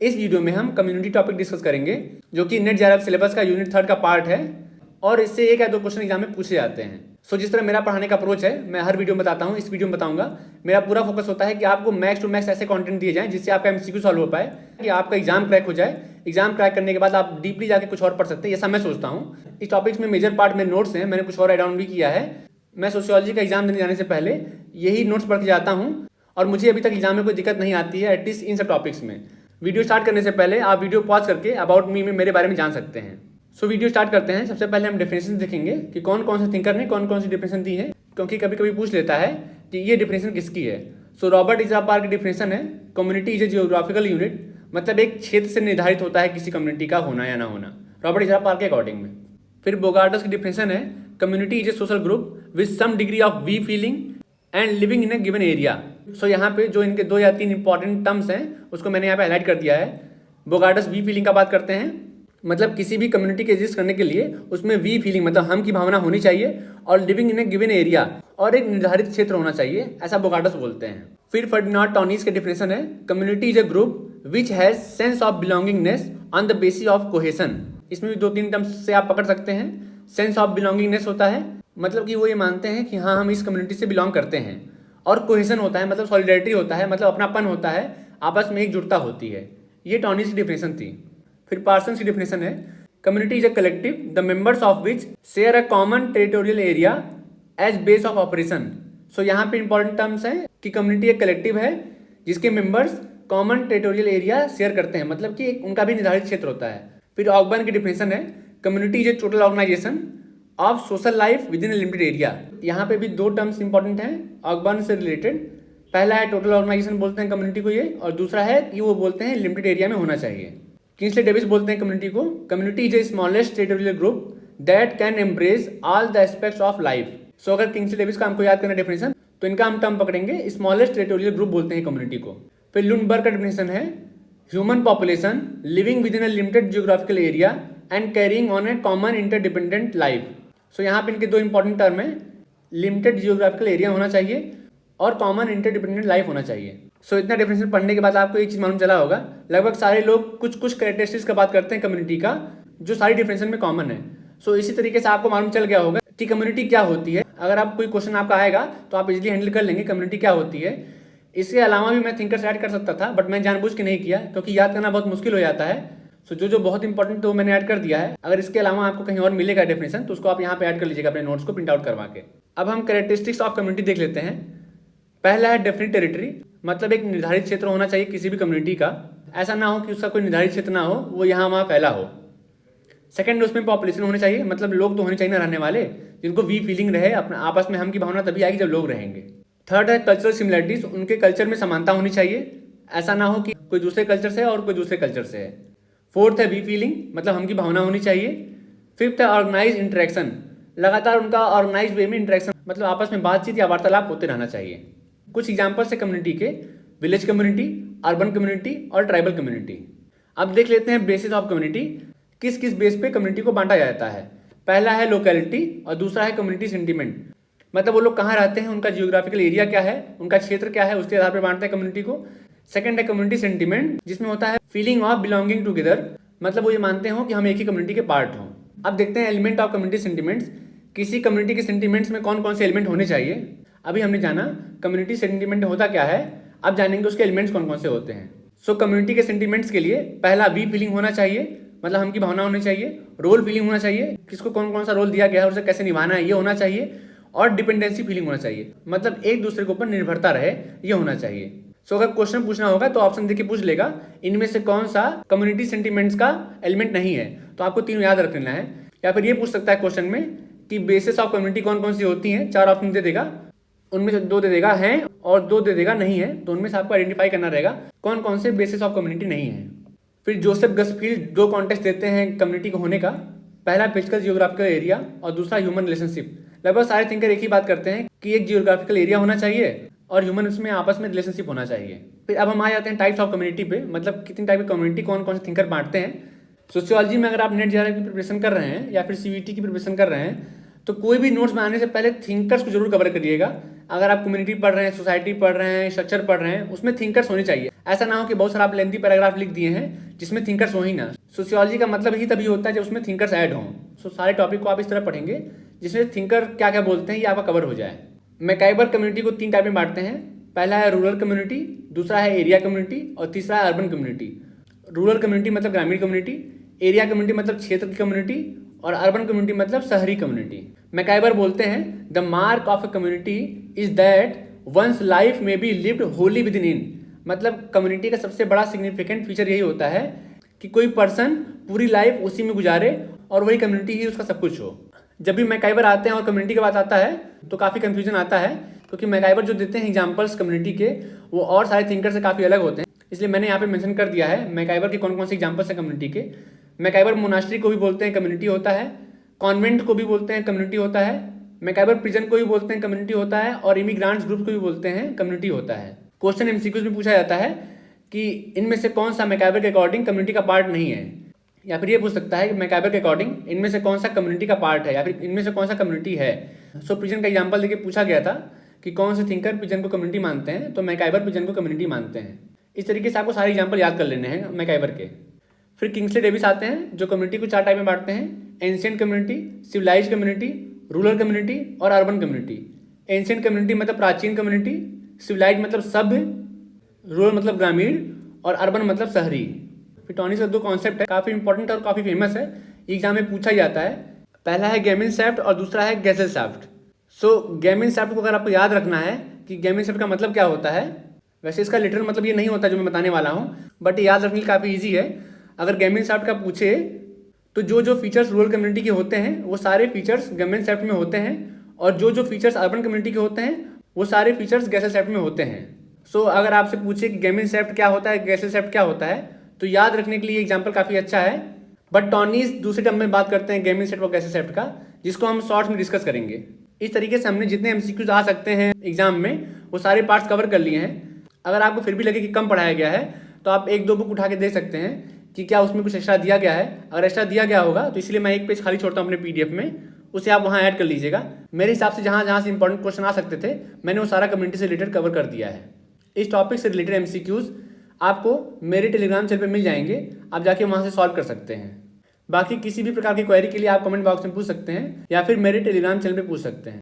इस वीडियो में हम कम्युनिटी टॉपिक डिस्कस करेंगे जो कि नेट जेआरएफ सिलेबस का यूनिट 3 का पार्ट है और इससे एक या दो क्वेश्चन एग्जाम में पूछे जाते हैं। जिस तरह मेरा पढ़ाने का अप्रोच है, मैं हर वीडियो में बताता हूँ, इस वीडियो में बताऊंगा। मेरा पूरा फोकस होता है कि आपको मैक्स टू मैक्स ऐसे कंटेंट दिए जाएं जिससे आपका एमसीक्यू सॉल्व हो पाए, कि आपका एग्जाम क्रैक हो जाए। एग्जाम क्रैक करने के बाद आप डीपली जाके कुछ और पढ़ सकते हैं, ऐसा मैं सोचता हूँ। इस टॉपिक्स में मेजर पार्ट में नोट्स हैं, मैंने कुछ और एड ऑन भी किया है। मैं सोशियोलॉजी का एग्जाम देने जाने से पहले यही नोट्स पढ़ के जाता हूँ और मुझे अभी तक एग्जाम में कोई दिक्कत नहीं आती है, एटलीस्ट इन सब टॉपिक्स में। वीडियो स्टार्ट करने से पहले आप वीडियो पॉज करके अबाउट मी में मेरे बारे में जान सकते हैं। वीडियो स्टार्ट करते हैं। सबसे पहले हम डेफिनेशन देखेंगे कि कौन कौन से थिंकर ने कौन कौन सी डेफिनेशन दी है, क्योंकि कभी कभी पूछ लेता है कि ये डेफिनेशन किसकी है। रॉबर्ट इज़ापार की डेफिनेशन है, community is A geographical unit, मतलब एक क्षेत्र से निर्धारित होता है किसी कम्युनिटी का होना या ना होना, रॉबर्ट इज़ापार के अकॉर्डिंग में। फिर बोगार्टस की डेफिनेशन है, community is a social group with some degree of we feeling and living in a given area. यहाँ पे जो इनके 2 या 3 इंपॉर्टेंट टर्म्स हैं उसको मैंने यहाँ पे हाईलाइट कर दिया है। बोगार्टस वी फीलिंग का बात करते हैं, मतलब किसी भी कम्युनिटी के एग्जिस्ट करने के लिए उसमें वी फीलिंग मतलब हम की भावना होनी चाहिए और living in a given area और एक निर्धारित क्षेत्र होना चाहिए, ऐसा बोगार्टस बोलते हैं। फिर फर्डिनांड टॉनिस के डेफिनेशन है, community is A group which has sense of belongingness on the basis of cohesion. इसमें भी 2-3 टर्म्स से आप पकड़ सकते हैं। सेंस ऑफ बिलोंगिंगनेस होता है मतलब कि वो ये मानते हैं कि हाँ हम इस कम्युनिटी से बिलोंग करते हैं, और कोहेशन होता है मतलब सॉलिडेरिटी होता है, मतलब अपनापन होता है, आपस में एकजुटता होती है। ये टॉनिस की डेफिनेशन थी। फिर पार्सन्स की डेफिनेशन है, community is a collective the members of which share a common territorial area as base of operation. यहाँ पे इंपॉर्टेंट टर्म्स हैं कि कम्युनिटी एक कलेक्टिव है जिसके members common territorial area share करते हैं, मतलब कि उनका भी निर्धारित क्षेत्र होता है। फिर ऑगबर्न की डेफिनेशन है, community is a total organization of social life within a limited area. यहाँ पे भी 2 टर्म्स इंपॉर्टेंट हैं ऑगबर्न से रिलेटेड। पहला है टोटल ऑर्गेनाइजेशन बोलते हैं कम्युनिटी को ये, और दूसरा है कि वो बोलते हैं लिमिटेड एरिया में होना चाहिए। किंग्सले डेविस बोलते हैं कम्युनिटी को, community is A smallest territorial group that can embrace all the aspects of life. अगर किंग्सले डेविस का हमको याद करना डेफिनेशन, तो इनका हम टर्म पकड़ेंगे, स्मॉलेस्ट टेरिटोरियल ग्रुप बोलते हैं कम्युनिटी को। फिर लुंडबर्ग का डेफिनेशन है, human population living with in a limited geographical area and carrying on A common interdependent life. यहाँ पे इनके 2 इंपॉर्टेंट टर्म है, लिमिटेड जियोग्राफिकल एरिया होना चाहिए और कॉमन इंटरडिपेंडेंट लाइफ होना चाहिए। इतना डेफिनेशन पढ़ने के बाद आपको एक चीज मालूम चला होगा, लगभग सारे लोग कुछ कुछ कैरेक्टरिस्टिक्स का बात करते हैं कम्युनिटी का जो सारी डेफिनेशन में कॉमन है। इसी तरीके से आपको मालूम चल गया होगा कि कम्युनिटी क्या होती है। अगर आप कोई क्वेश्चन आपका आएगा तो आप इजीली हैंडल कर लेंगे कम्युनिटी क्या होती है। इसके अलावा भी मैं थिंकर्स ऐड कर सकता था, बट मैं जानबूझ के नहीं किया क्योंकि याद करना बहुत मुश्किल हो जाता है। जो बहुत इंपॉर्टेंट तो मैंने ऐड कर दिया है। अगर इसके अलावा आपको कहीं और मिलेगा डेफिनेशन तो उसको आप यहाँ पे ऐड कर लीजिएगा अपने नोट्स को प्रिंट आउट करवा के। अब हम कैरेक्टरिस्टिक्स ऑफ कम्युनिटी देख लेते हैं। पहला है डेफिनिट टेरिटरी, मतलब एक निर्धारित क्षेत्र होना चाहिए किसी भी कम्युनिटी का, ऐसा ना हो कि उसका कोई निर्धारित क्षेत्र ना हो, वो यहाँ वहाँ फैला हो। सेकंड, उसमें पॉपुलेशन होनी चाहिए, मतलब लोग तो होने चाहिए ना रहने वाले, जिनको वी फीलिंग रहे, अपने आपस में हम की भावना तभी आएगी जब लोग रहेंगे। थर्ड है कल्चरल सिमिलरिटीज, उनके कल्चर में समानता होनी चाहिए, ऐसा ना हो कि कोई दूसरे कल्चर से है और कोई दूसरे कल्चर से है। फोर्थ है वी फीलिंग, मतलब हम की भावना होनी चाहिए। फिफ्थ है ऑर्गेनाइज इंटरेक्शन, लगातार उनका ऑर्गेनाइज वे में इंटरेक्शन, मतलब आपस में बातचीत या वार्तालाप होते रहना चाहिए। कुछ एग्जाम्पल्स है कम्युनिटी के, विलेज कम्युनिटी, अर्बन कम्युनिटी और ट्राइबल कम्युनिटी। अब देख लेते हैं बेसिस ऑफ कम्युनिटी, किस किस बेस पे कम्युनिटी को बांटा जाता है। पहला है लोकेलिटी और दूसरा है कम्युनिटी सेंटीमेंट, मतलब वो लोग कहाँ रहते हैं, उनका जियोग्राफिकल एरिया क्या है, उनका क्षेत्र क्या है, उसके आधार पर बांटते हैं कम्युनिटी को। सेकंड है कम्युनिटी सेंटीमेंट, जिसमें होता है फीलिंग ऑफ बिलोंगिंग टुगेदर, मतलब वो ये मानते हो कि हम एक ही कम्युनिटी के पार्ट हों। अब देखते हैं एलिमेंट ऑफ कम्युनिटी सेंटीमेंट्स, किसी कम्युनिटी के सेंटीमेंट्स में कौन कौन से एलिमेंट होने चाहिए। अभी हमने जाना कम्युनिटी सेंटीमेंट होता क्या है, अब जानेंगे उसके एलिमेंट्स कौन कौन से होते हैं। कम्युनिटी के सेंटीमेंट्स के लिए पहला वी फीलिंग होना चाहिए, मतलब हम की भावना होनी चाहिए। रोल फीलिंग होना चाहिए, किसको कौन कौन सा रोल दिया गया है, उसे कैसे निभाना है, ये होना चाहिए। और डिपेंडेंसी फीलिंग होना चाहिए, मतलब एक दूसरे के ऊपर निर्भरता रहे, ये होना चाहिए। अगर क्वेश्चन पूछना होगा तो ऑप्शन देके पूछ लेगा इनमें से कौन सा कम्युनिटी सेंटीमेंट्स का एलिमेंट नहीं है, तो आपको 3 याद रख लेना है। या फिर ये पूछ सकता है क्वेश्चन में कि बेसिस ऑफ कम्युनिटी कौन कौन सी होती हैं, 4 ऑप्शन दे देगा, उनमें से 2 दे देगा हैं और 2 दे देगा नहीं है, तो उनमें से आपको आइडेंटिफाई करना रहेगा कौन कौन से बेसिस ऑफ कम्युनिटी नहीं है। फिर जोसेफ गसफील्ड 2 कॉन्टेक्स्ट देते हैं कम्युनिटी को होने का, पहला फिजिकल जियोग्राफिकल एरिया और दूसरा ह्यूमन रिलेशनशिप। लगभग सारे थिंकर एक ही बात करते हैं कि एक जियोग्राफिकल एरिया होना चाहिए और ह्यूमन उसमें आपस में रिलेशनशिप होना चाहिए। फिर अब हम आ जाते हैं टाइप्स ऑफ कम्युनिटी पे, मतलब कितनी टाइप की कम्युनिटी कौन कौन से थिंकर बांटते हैं। सोशियोलॉजी में अगर आप नेट जेआरएफ की प्रिपरेशन कर रहे हैं या फिर सीवीटी की प्रिपरेशन कर रहे हैं तो कोई भी नोट्स बनाने से पहले थिंकर्स को जरूर कवर करिएगा। अगर आप कम्युनिटी पढ़ रहे हैं, सोसाइटी पढ़ रहे हैं, स्ट्रक्चर पढ़ रहे हैं, उसमें थिंकर्स होने चाहिए। ऐसा ना हो कि बहुत सारा आप लेंथी पैराग्राफ लिख दिए हैं जिसमें थिंकर्स हो ही ना। सोशियोलॉजी का मतलब ही तभी होता है जब उसमें थिंकर्स ऐड हों। सो सारे टॉपिक को आप इस तरह पढ़ेंगे जिसमें थिंकर क्या क्या बोलते हैं ये आपका कवर हो जाए। मैकाइबर कम्युनिटी को 3 टाइप में बांटते हैं। पहला है रूरल कम्युनिटी, दूसरा है एरिया कम्युनिटी और तीसरा है अर्बन कम्युनिटी। रूरल कम्युनिटी मतलब ग्रामीण कम्युनिटी, एरिया कम्युनिटी मतलब क्षेत्र की कम्युनिटी और अर्बन कम्युनिटी मतलब शहरी कम्युनिटी। मैकाइबर बोलते हैं the mark of a community is that one's life may be lived wholly within. मतलब कम्युनिटी का सबसे बड़ा सिग्निफिकेंट फीचर यही होता है कि कोई पर्सन पूरी लाइफ उसी में गुजारे और वही कम्युनिटी ही उसका सब कुछ हो। जब भी मैकाइबर आते हैं और कम्युनिटी की बात आता है तो काफ़ी कन्फ्यूजन आता है, क्योंकि मैकाइबर जो देते हैं एग्जाम्पल्स कम्युनिटी के वो और सारे थिंकर से काफ़ी अलग होते हैं। इसलिए मैंने यहाँ पे मेंशन कर दिया है मैकाइबर के कौन कौन से एग्जाम्पल्स हैं कम्युनिटी के। मैकाइबर मोनास्ट्री को भी बोलते हैं कम्युनिटी होता है, कॉन्वेंट को भी बोलते हैं कम्युनिटी होता है, मैकाइबर प्रिजन को भी बोलते हैं कम्युनिटी होता है और इमिग्रांट्स ग्रुप को भी बोलते हैं कम्युनिटी होता है। क्वेश्चन एमसीक्यूज में पूछा जाता है कि इनमें से कौन सा मैकाइबर के अकॉर्डिंग कम्युनिटी का पार्ट नहीं है, या फिर ये पूछ सकता है कि मैकाइबर के अकॉर्डिंग इनमें से कौन सा कम्युनिटी का पार्ट है या फिर इनमें से कौन सा कम्युनिटी है। सो प्रिजन का एग्जाम्पल देके पूछा गया था कि कौन से थिंकर प्रिजन को कम्युनिटी मानते हैं, तो मैकाइबर प्रिजन को कम्युनिटी मानते हैं। इस तरीके से आपको सारे एग्जाम्पल याद कर लेने हैं मैकाइबर के। फिर किंग्सले डेविस आते हैं जो कम्युनिटी को 4 टाइप में बांटते हैं, ancient community, civilize community, rural community और अर्बन कम्युनिटी। एंशिएंट कम्युनिटी मतलब प्राचीन कम्युनिटी, सिविलाइज मतलब सभ्य, रूरल मतलब ग्रामीण और अर्बन मतलब शहरी। फिर टॉनिस का 2 कॉन्सेप्ट है, काफ़ी इंपॉर्टेंट और काफ़ी फेमस है, एग्जाम में पूछा जाता है। पहला है गेमिनसेफ्ट और दूसरा है गेसेलसेफ्ट। सो गेमिनसेफ्ट को अगर आपको याद रखना है कि गेमिनसेफ्ट का मतलब क्या होता है, वैसे इसका लिटरल मतलब ये नहीं होता जो मैं बताने वाला हूँ, बट ये याद रखने के लिए काफ़ी ईजी है। अगर गेमिनसेफ्ट का पूछे तो जो जो फीचर्स रूरल कम्युनिटी के होते हैं वो सारे फीचर्स गेमिनसेफ्ट में होते हैं, और जो जो फीचर्स अर्बन कम्युनिटी के होते हैं वो सारे फीचर्स गेसेलसेफ्ट में होते हैं। सो अगर आपसे पूछे कि गेमिनसेफ्ट क्या होता है, गेसेलसेफ्ट क्या होता है, तो याद रखने के लिए एग्जाम्पल काफ़ी अच्छा है। बट टॉनीज दूसरे टर्म में बात करते हैं गेमिनसेफ्ट और गेसेलसेफ्ट का, जिसको हम शॉर्ट्स में डिस्कस करेंगे। इस तरीके से हमने जितने एमसीक्यूज आ सकते हैं एग्जाम में वो सारे पार्ट्स कवर कर लिए हैं। अगर आपको फिर भी लगे कि कम पढ़ाया गया है तो आप 1-2 बुक उठा के देख सकते हैं कि क्या उसमें कुछ एक्स्ट्रा दिया गया है। अगर एक्स्ट्रा दिया गया होगा तो इसलिए मैं 1 पेज खाली छोड़ता हूँ अपने पीडीएफ में, उसे आप वहाँ ऐड कर लीजिएगा। मेरे हिसाब से जहाँ जहाँ से इंपॉर्टेंट क्वेश्चन आ सकते थे मैंने वो सारा कम्युनिटी से रिलेटेड कवर कर दिया है। इस टॉपिक से रिलेटेड एमसीक्यूज आपको मेरे टेलीग्राम चैनल पर मिल जाएंगे, आप जाके वहाँ से सॉल्व कर सकते हैं। बाकी किसी भी प्रकार की क्वेरी के लिए आप कमेंट बॉक्स में पूछ सकते हैं या फिर मेरे टेलीग्राम चैनल पर पूछ सकते हैं।